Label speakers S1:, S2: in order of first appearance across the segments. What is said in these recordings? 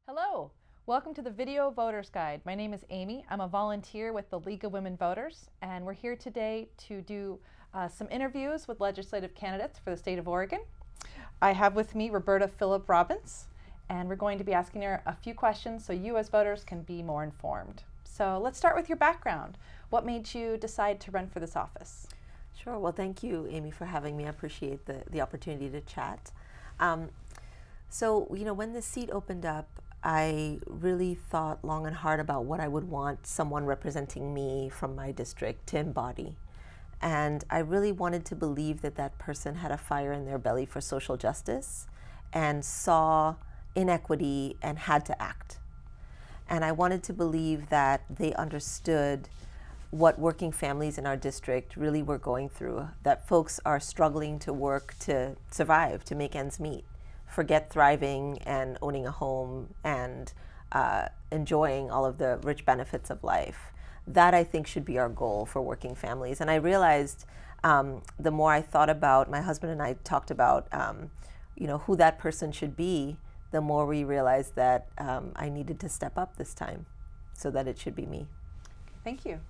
S1: Hello, welcome to the Video Voters Guide. My name is Amy. I'm a volunteer with the League of Women Voters, and we're here today to do some interviews with legislative candidates for the state of Oregon. I have with me Roberta Phillip Robbins, and we're going to be asking her a few questions so you as voters can be more informed. So let's start with your background. What made you decide to run for this office?
S2: Sure. Well, thank you, Amy, for having me. I appreciate the opportunity to chat. When the seat opened up, I really thought long and hard about what I would want someone representing me from my district to embody. And I really wanted to believe that that person had a fire in their belly for social justice and saw inequity and had to act. And I wanted to believe that they understood what working families in our district really were going through, that folks are struggling to work to survive, to make ends meet. Forget thriving and owning a home and enjoying all of the rich benefits of life. That, I think, should be our goal for working families. And I realized the more I thought about, my husband and I talked about who that person should be, the more we realized that I needed to step up this time so that it should be me.
S1: Thank you.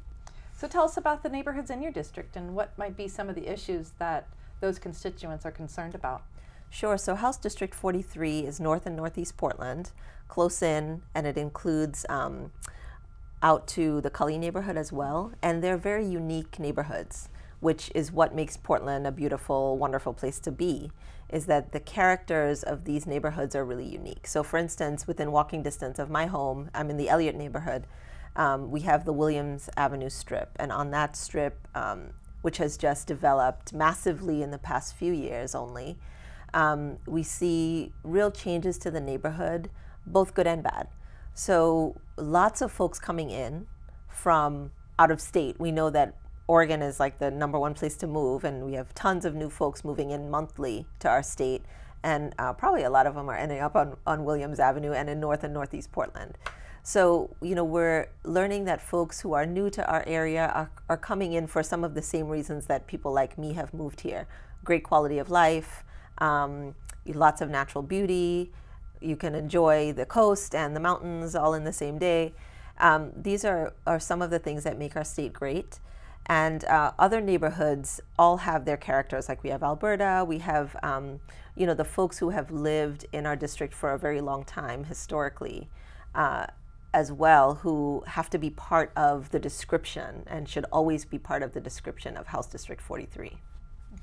S1: So tell us about the neighborhoods in your district and what might be some of the issues that those constituents are concerned about.
S2: Sure. So House District 43 is north and northeast Portland, close in, and it includes out to the Cully neighborhood as well. And they're very unique neighborhoods, which is what makes Portland a beautiful, wonderful place to be, is that the characters of these neighborhoods are really unique. So for instance, within walking distance of my home, I'm in the Elliott neighborhood, we have the Williams Avenue strip. And on that strip, which has just developed massively in the past few years only, we see real changes to the neighborhood, both good and bad. So lots of folks coming in from out of state. We know that Oregon is like the #1 place to move, and we have tons of new folks moving in monthly to our state, and probably a lot of them are ending up on Williams Avenue and in north and northeast Portland. So, we're learning that folks who are new to our area are coming in for some of the same reasons that people like me have moved here. Great quality of life, lots of natural beauty. You can enjoy the coast and the mountains all in the same day. These are some of the things that make our state great. And other neighborhoods all have their characters. Like we have Alberta, we have the folks who have lived in our district for a very long time historically as well, who have to be part of the description and should always be part of the description of House District 43.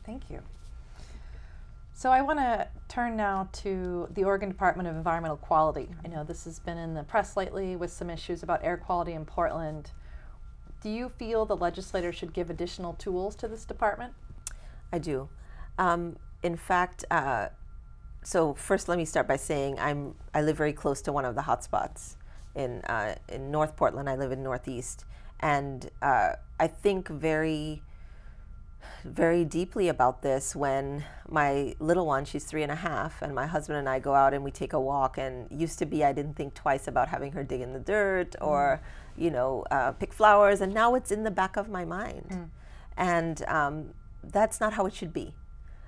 S1: Thank you. So I want to turn now to the Oregon Department of Environmental Quality. I know this has been in the press lately with some issues about air quality in Portland. Do you feel the legislator should give additional tools to this department?
S2: I do. In fact, so first let me start by saying I live very close to one of the hotspots in North Portland. I live in Northeast, and I think very deeply about this when my little one, she's 3.5, and my husband and I go out and we take a walk, and used to be I didn't think twice about having her dig in the dirt or pick flowers, and now it's in the back of my mind. And that's not how it should be.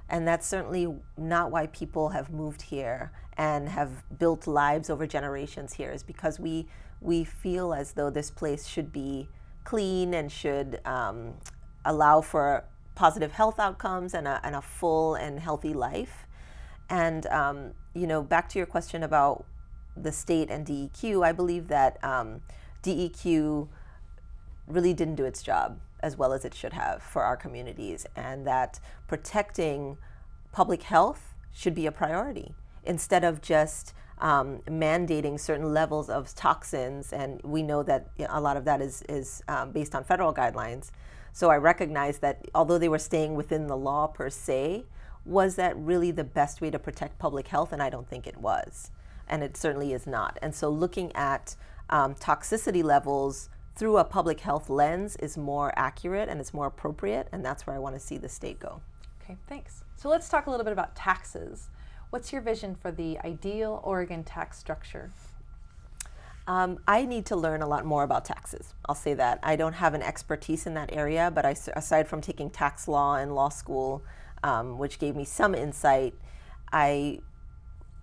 S2: And that's certainly not why people have moved here and have built lives over generations here, is because we feel as though this place should be clean and should allow for positive health outcomes and a full and healthy life. And back to your question about the state and DEQ, I believe that DEQ really didn't do its job as well as it should have for our communities, and that protecting public health should be a priority instead of just mandating certain levels of toxins. And we know that a lot of that is based on federal guidelines. So I recognize that although they were staying within the law per se, was that really the best way to protect public health? And I don't think it was. And it certainly is not. And so looking at toxicity levels through a public health lens is more accurate and it's more appropriate, and that's where I want to see the state go.
S1: Okay, thanks. So let's talk a little bit about taxes. What's your vision for the ideal Oregon tax structure?
S2: I need to learn a lot more about taxes. I'll say that. I don't have an expertise in that area, but aside from taking tax law in law school, which gave me some insight, I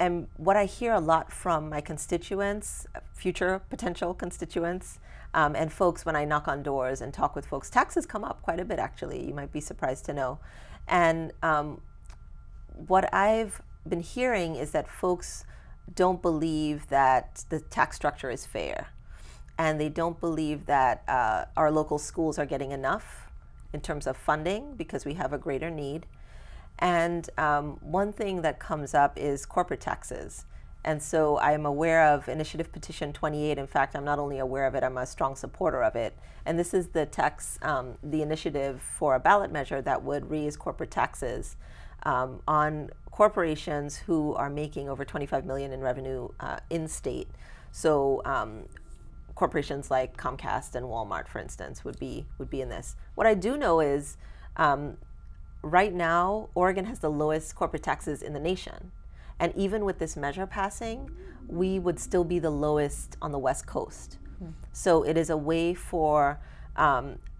S2: and what I hear a lot from my constituents, future potential constituents, and folks when I knock on doors and talk with folks, taxes come up quite a bit actually, you might be surprised to know. And what I've been hearing is that folks don't believe that the tax structure is fair. And they don't believe that our local schools are getting enough in terms of funding because we have a greater need. And one thing that comes up is corporate taxes. And so I am aware of Initiative Petition 28. In fact, I'm not only aware of it, I'm a strong supporter of it. And this is the the initiative for a ballot measure that would raise corporate taxes on corporations who are making over $25 million in revenue in state. So corporations like Comcast and Walmart, for instance, would be in this. What I do know is right now, Oregon has the lowest corporate taxes in the nation. And even with this measure passing, we would still be the lowest on the West Coast. So it is a way for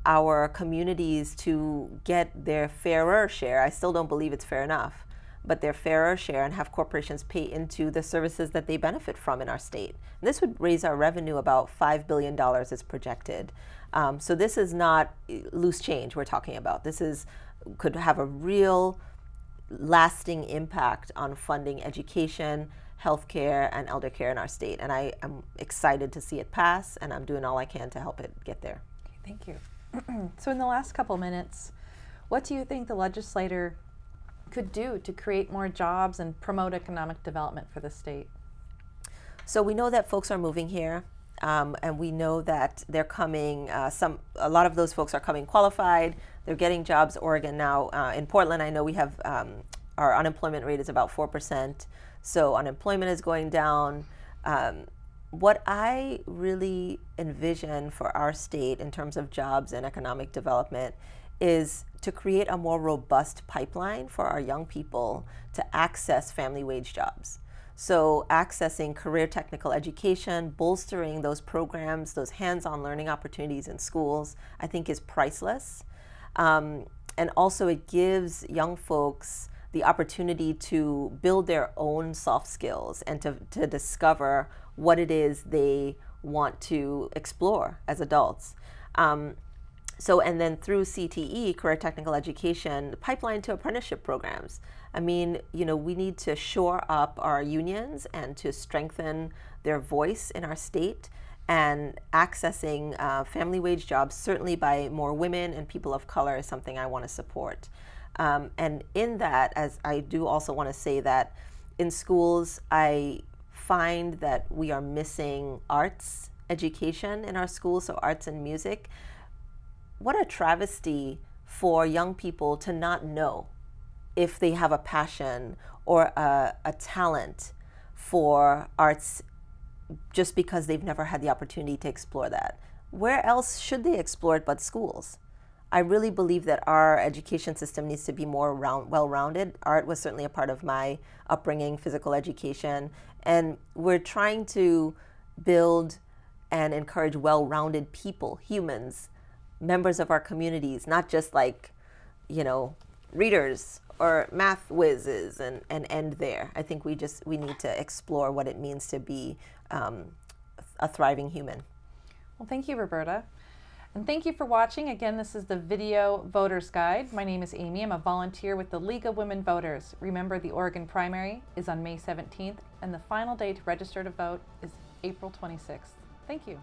S2: our communities to get their fairer share. I still don't believe it's fair enough, but their fairer share, and have corporations pay into the services that they benefit from in our state. And this would raise our revenue about $5 billion as projected. So this is not loose change we're talking about. This could have a real lasting impact on funding education, healthcare, and elder care in our state. And I am excited to see it pass, and I'm doing all I can to help it get there.
S1: Okay, thank you. So in the last couple minutes, what do you think the legislator could do to create more jobs and promote economic development for the state?
S2: So we know that folks are moving here, and we know that they're coming, a lot of those folks are coming qualified, they're getting jobs. Oregon now, in Portland, I know we have, our unemployment rate is about 4%, so unemployment is going down. What I really envision for our state in terms of jobs and economic development is to create a more robust pipeline for our young people to access family wage jobs. So accessing career technical education, bolstering those programs, those hands-on learning opportunities in schools, I think is priceless. And also it gives young folks the opportunity to build their own soft skills and to discover what it is they want to explore as adults. And then through CTE, Career Technical Education, the pipeline to apprenticeship programs. I mean, we need to shore up our unions and to strengthen their voice in our state, and accessing family wage jobs, certainly by more women and people of color, is something I want to support. And in that, as I do also want to say that in schools, I find that we are missing arts education in our schools, so arts and music. What a travesty for young people to not know if they have a passion or a talent for arts just because they've never had the opportunity to explore that. Where else should they explore it but schools? I really believe that our education system needs to be more well-rounded. Art was certainly a part of my upbringing, physical education, and we're trying to build and encourage well-rounded people, humans, members of our communities, not just like, readers or math whizzes and end there. I think we need to explore what it means to be a thriving human.
S1: Well, thank you, Roberta. And thank you for watching. Again, this is the Video Voters Guide. My name is Amy. I'm a volunteer with the League of Women Voters. Remember, the Oregon primary is on May 17th, and the final day to register to vote is April 26th. Thank you.